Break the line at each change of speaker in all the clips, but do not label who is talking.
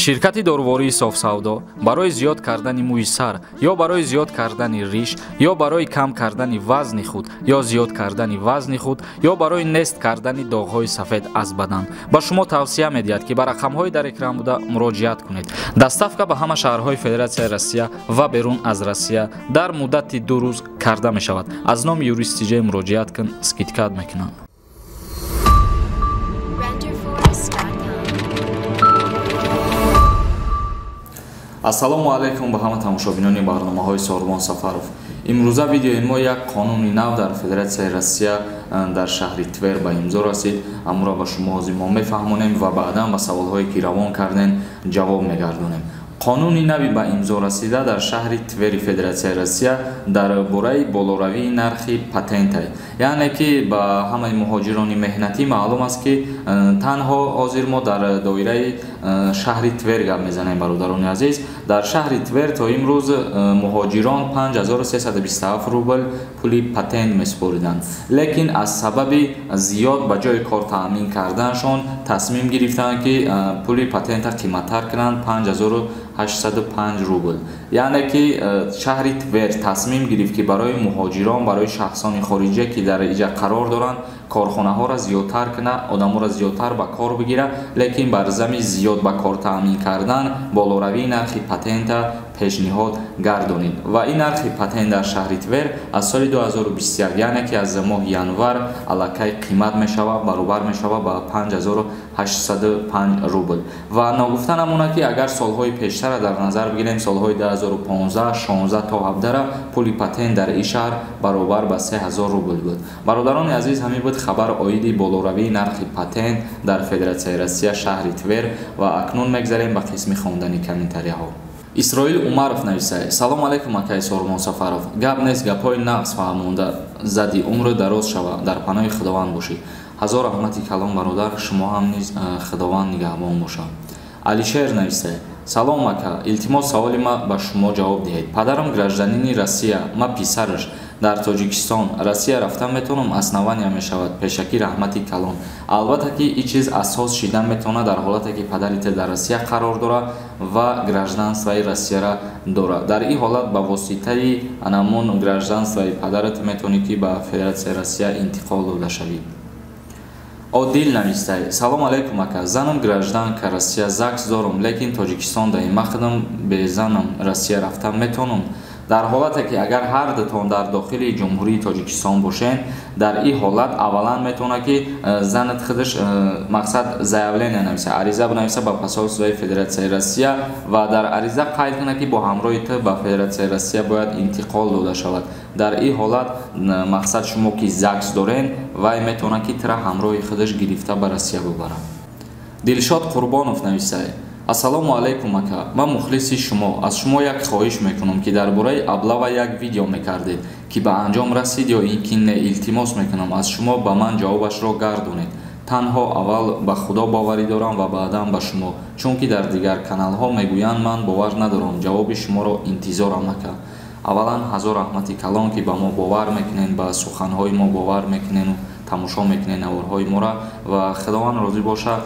ширкати дорвории софсавдо барои зиёд кардани мӯи сар ё барои зиёд кардани риш ё барои кам кардани вазни худ ё зиёд кардани вазни худ ё барои нест кардани доғҳои сафед аз бадан ба шумо тавсия медиҳад ки ба рақамҳои дар экран буда муроҷиат кунед. доставка ба ҳама шаҳрҳои федератсияи россия ва берун аз россия дар муддати 2 рӯз карда мешавад. аз номи юристиҷа муроҷиат кун скидкат мекунанд. ассалому алайкум ба ҳама тамошобинони барномаҳои Сорбон Сафаров. имрӯза видеои мо як қонуни нав дар Федератсияи Россия дар шаҳри Твер ба имзо расид. амро ба шумо ҳозир мо мефаҳмонем ва баъдан ба саволҳое ки равон кардем ҷавоб мегардонем. қонуни нави ба имзо расида дар шаҳри Твери Федератсияи Россия дар бораи болоравии нархи патенте, яъне ки ба ҳамаи муҳоҷирони меҳнатӣ маълум аст ки танҳо ҳозир мо дар доираи шаҳри Твер гап мезанем. бародарони азиз, дар шаҳри Твер то имрӯз муҳоҷирон 5327 рубл пули патент месупориданд, лекин аз сабаби зиёд ба ҷои кор таъмин карданашон тасмим гирифтанд ки пули патента қиматтар кунанд 5805 рубл. яъне ки шаҳри Твер тасмим гирифт ки барои муҳоҷирон, барои шахсони хориҷие ки дар иҷа қарор доранд, корхонаҳоро зиёдтар кунад, одаморо зиёдтар ба кор бигирад, лекин бар зами зиёд ба кор таъмин кардан болоравии нархи патента пешниҳод гардонид. ва ин нархи патент дар шаҳри Твер аз соли 2021, яъне ки аз моҳи январ аллакай қимат мешавад, баробар мешавад ба 5805 рубл. ва ногуфта намона ки агар солҳои пештара дар назар бигирем, солҳои 2015, 16 то 17 пули патент дар ин шаҳр баробар ба 3000 рубл буд. бародарони азиз, ҳамин буд хабар оиди болоравии нархи патент дар Федератсияи Россия шаҳри Твер. ва акнун мегзарем ба қисми хондани комментарияҳо. исроил умаров нависад: салом алайкум акай Сорбон Сафаров. гап нест, гапҳои нағз фаҳмонда зади, умр дароз шава, дар паноҳи худованд бошӣ. ҳазор раҳмати калон бародар, шумо ҳам низ худованд нигаҳбон бошад. алишер нависад: салом ака, илтимос саволи ма ба шумо ҷавоб диҳед. падарам гражданини Россия, ма писараш дар Тоҷикистон, Россия рафтан метавонам основания мешавад. пешакӣ раҳмати калон. албатта ки ин чиз асос шидан метавонад дар ҳолате ки падарите дар Россия қарор дорад ва гражданствои Россияра дорад. дар ин ҳолат ба воситаи анамон гражданствои падарат метавонӣ ки ба Федератсияи Россия интиқол дода шавӣ. одил навистай: салом алайкум ака, занам гражданка Россия, ЗАГС дорам, лекин Тоҷикистон даем. мақсадам бе занам Россия рафтан метавонам. дар ҳолате ки агар ҳар дутон дар дохили ҷумҳурии Тоҷикистон бошен, дар ин ҳолат аввалан метавонад ки занат худаш мақсад заявление нависа, ариза бинависа ба посольствои Федератсияи Россия ва дар ариза қайд кунад ки бо ҳамроҳи ту ба Федератсияи Россия бояд интиқол дода шавад. дар ин ҳолат мақсад шумо ки ЗАГС дорен, вай метавонад ки тира ҳамроҳи худаш гирифта ба Россия бубарад. дилшод қурбонов нависад: ассалому алайкум ака, ман мухлиси шумо. аз шумо як хоҳиш мекунам ки дар бораи аблава як видео мекардед ки ба анҷом расид ё ин ки не, илтимос мекунам аз шумо ба ман ҷавобашро гардонед. танҳо аввал ба худо боварӣ дорам ва баъдан ба шумо, чунки дар дигар каналҳо мегӯянд ман бовар надорам. ҷавоби шуморо интизорам ака. аввалан ҳазор раҳмати калон ки ба мо бовар мекунед, ба суханҳои мо бовар мекунед, тамошо мекунед наворҳои моро ва худованд розӣ боша.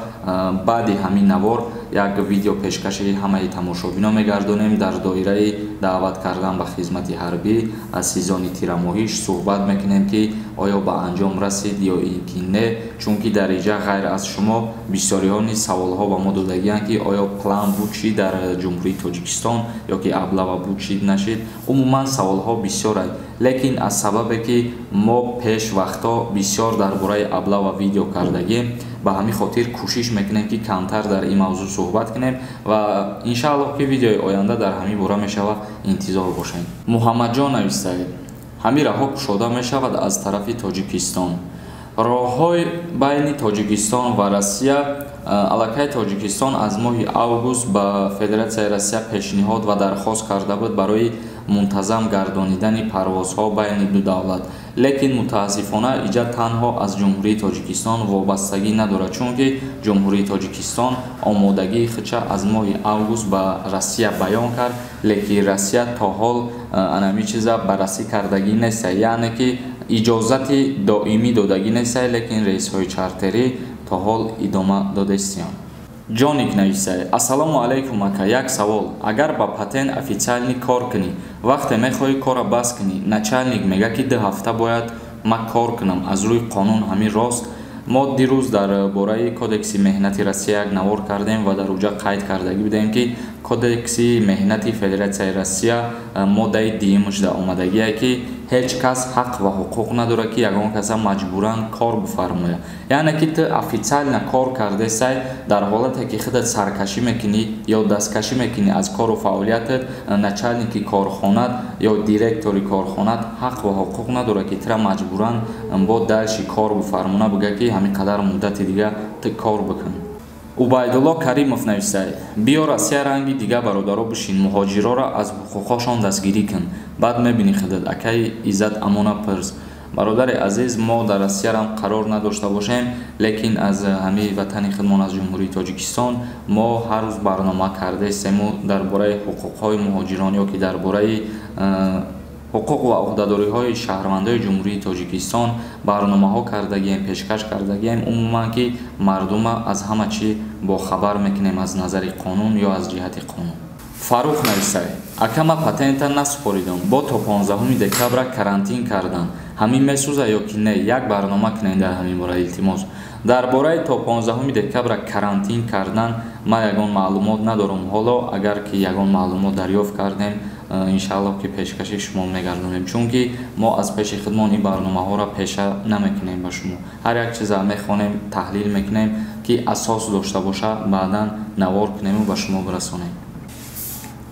баъди ҳамин навор як видео пешкаши ҳамаи тамошобино мегардонем дар доираи даъват кардан ба хизмати ҳарбӣ аз сезони тирамоҳиш. суҳбат мекунем ки оё ба анҷом расид ё ин ки не, чунки дар иҷа ғайр аз шумо бисёриҳо низ саволҳо ба мо додагиянд ки оё план буд чӣ дар ҷумҳурии Тоҷикистон ё ки аблава буд чӣ нашид. умуман саволҳо бисёранд, лекин аз сабабе ки мо пеш вақто бисёр дар бораи аблава видео кардагем, ба ҳамин хотир кӯшиш мекунем ки камтар дар ин мавзӯъ суҳбат кунем ва иншааллоҳ ки видеои оянда дар ҳамин бора мешавад, интизор бошем. муҳаммадҷон навистаед: ҳамин раҳо кушода мешавад аз тарафи Тоҷикистон. роҳҳои байни Тоҷикистон ва Россия, аллакай Тоҷикистон аз моҳи август ба Федератсияи Россия пешниҳод ва дархост карда буд барои мунтазам гардонидани парвозҳо байни ду давлат, лекин мутаассифона иҷа танҳо аз ҷумҳурии Тоҷикистон вобастагӣ надорад, чунки ҷумҳурии Тоҷикистон омодагии худша аз моҳи август ба Россия баён кард, лекин Россия то ҳол анами чиза баррасӣ кардагӣ нест, яъне ки иҷозати доимӣ додагӣ нест, лекин рейсҳои чартерӣ то ҳол идома додастанд. Ҷоник нависае: Ассалому алайкум ака, як савол. Агар ба патент официални кор кунӣ, вақте мехоҳӣ кора бас кунӣ, начальник мега ки 2 ҳафта бояд ма кор кунам, аз рӯи қонун ҳамин рост? мо дирӯз дар бораи кодекси меҳнати Россия як навор кардем ва дар уҷа қайд кардагӣ будем ки кодекси меҳнати Федератсияи Россия моддаи 2 омадагие ки ҳеҷ кас ҳақ ва ҳуқуқ надорад ки ягон каса маҷбуран кор бифармояд. Яъне ки ту официально кор кардесай, дар ҳолате ки худат саркашӣ мекунӣ ё дасткашӣ мекунӣ аз кору фаъолиятат, начальники корхонат ё директори корхонат ҳақ ва ҳуқуқ надорад ки тура маҷбуран бо дальши кор бифармона буга ки ҳамин қадар муддати дига ту кор бикун. Убайдулло Каримов нависае: биё Россия ранги дига бародаро бишин, муҳоҷирора аз ҳуқуқҳошон дастгирӣ кун, баъд мебинӣ худат. Акаи Иззат Амона Пирс: бародари азиз, мо дар Россиярам қарор надошта бошем, лекин аз ҳамаи ватани худмон аз ҷумҳурии Тоҷикистон мо ҳар рӯз барнома кардастему дар бораи ҳуқуқҳои муҳоҷирон ё ки дар бораи ҳуқуқ ва ӯҳдадориҳои шаҳрвандои ҷумҳурии Тоҷикистон барномаҳо кардагием, пешкаш кардагием, умуман ки мардума аз ҳама чӣ бохабар мекунем аз назари қонун ё аз ҷиҳати қонун. Фарух нависае: акама патента насупоридам, бо то 15 декабра карантин кардан, ҳамин месӯза ё ки не? Як барнома кунед дар ҳамин бора, илтимос. Дар бораи то 15 декабра карантин кардан ма ягон маълумот надорам. Ҳоло агар ки ягон маълумот дарёфт кардем, иншааллоҳ ки пешкаши шумо мегардонем, чунки мо аз пеши худмон ин барномаҳоро пеша намекунем ба шумо. Ҳар як чиза мехонем, таҳлил мекунем ки асос дошта боша, баъдан навор кунему ба шумо бирасонем.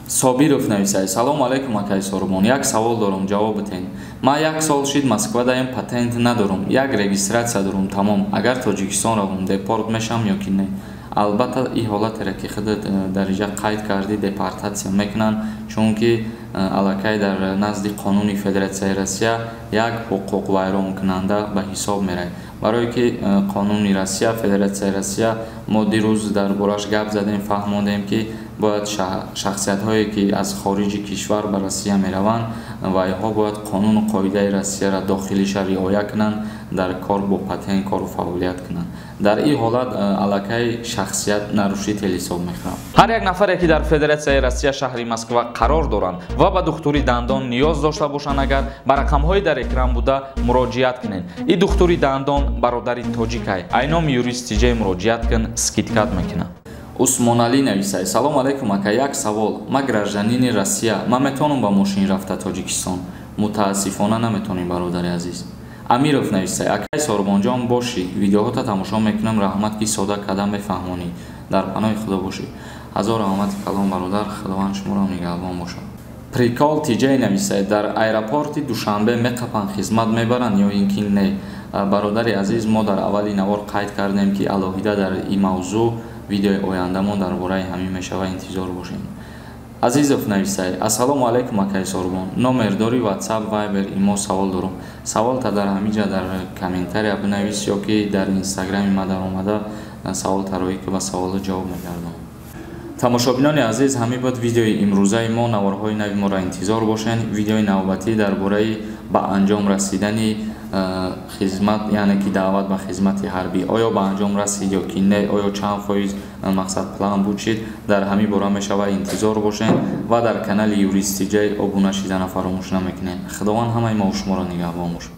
Собиров нависае: салому алайкум акаи Сорумон, як савол дорам, ҷавоб битен. Ма як сол шид Москва даем патент надорам, як регистратсия дорам, тамом. Агар Тоҷикистон равам, депорт мешам ё ки не? Албатта ин ҳолатере ки худат дар иҷа қайд кардӣ, депортатсия мекунанд, чунки аллакай дар назди қонуни Федератсияи Россия як ҳуқуқвайронкунанда ба ҳисоб меравад. Барое ки қонуни Россия, Федератсияи Россия, мо дирӯз дар бораш гап задем, фаҳмондем ки бояд шахсиятҳое ки аз хориҷи кишвар ба Россия мераванд ва инҳо бояд қонуну қоидаи Россияро дохилиша риоя кунанд, дар кор бо патент кору фаъолият кунанд. Дар ин ҳолат аллакай шахсият нарушител ҳисоб мехӯрад. Ҳар як нафаре ки дар Федератсияи Россия шаҳри Москва қарор доранд ва ба духтури дандон ниёз дошта бошанд, агар ба рақамҳои дар экран буда муроҷиат кунед. И духтури дандон бародари тоҷикай, айном юристиҷа муроҷиат кун, скидкат мекунад. Усмонали нависае: салому алайкум ака, як савол. Ма гражданини Россия, ма метавонам ба мошин рафта Тоҷикистон? Мутаассифона наметавонем, бародари азиз. Амиров нависае: акай Сорумонҷон бошӣ, видеоҳота тамошо мекунам, раҳмат ки сода кадам мефаҳмонӣ, дар паноҳи худо бошӣ. ҳазор раҳмати калон бародар, худованд шуморо нигаҳбон бошад. Прикол Тиҷей нависае: дар аэропорти Душанбе меқапан хизмат мебаранд ё ин ки не? Бародари азиз, мо дар аввали навор қайд кардем ки алоҳида дар ин мавзӯъ видеои ояндамо дар бораи ҳамин мешава, интизор бошем. Азизов нависае: ассалому алайкум акаи Сорумон, номер дори WhatsApp, Viber, имо савол дорам. Саволта дар ҳамиҷа дар комментария бинавис ё ки дар Инстаграми ма дар омада саволтароӣ ки ба саволо ҷавоб мегардонам. Тамошобинони азиз, ҳамин буд видеои имрӯзаи мо. Наворҳои нави моро интизор бошед. Видеои навбатӣ дар бораи ба анҷом расидани хизмат, яъне ки даъват ба хизмати ҳарбӣ, оё ба анҷом расид ё ки не, оё чанд фоиз мақсад план буд шид, дар ҳамин бора мешава, интизор бошед ва дар канали юристиҷаи обуна шидана фаромӯш намекунед. Худованд ҳамаи мо шуморо нигаҳбон бошад.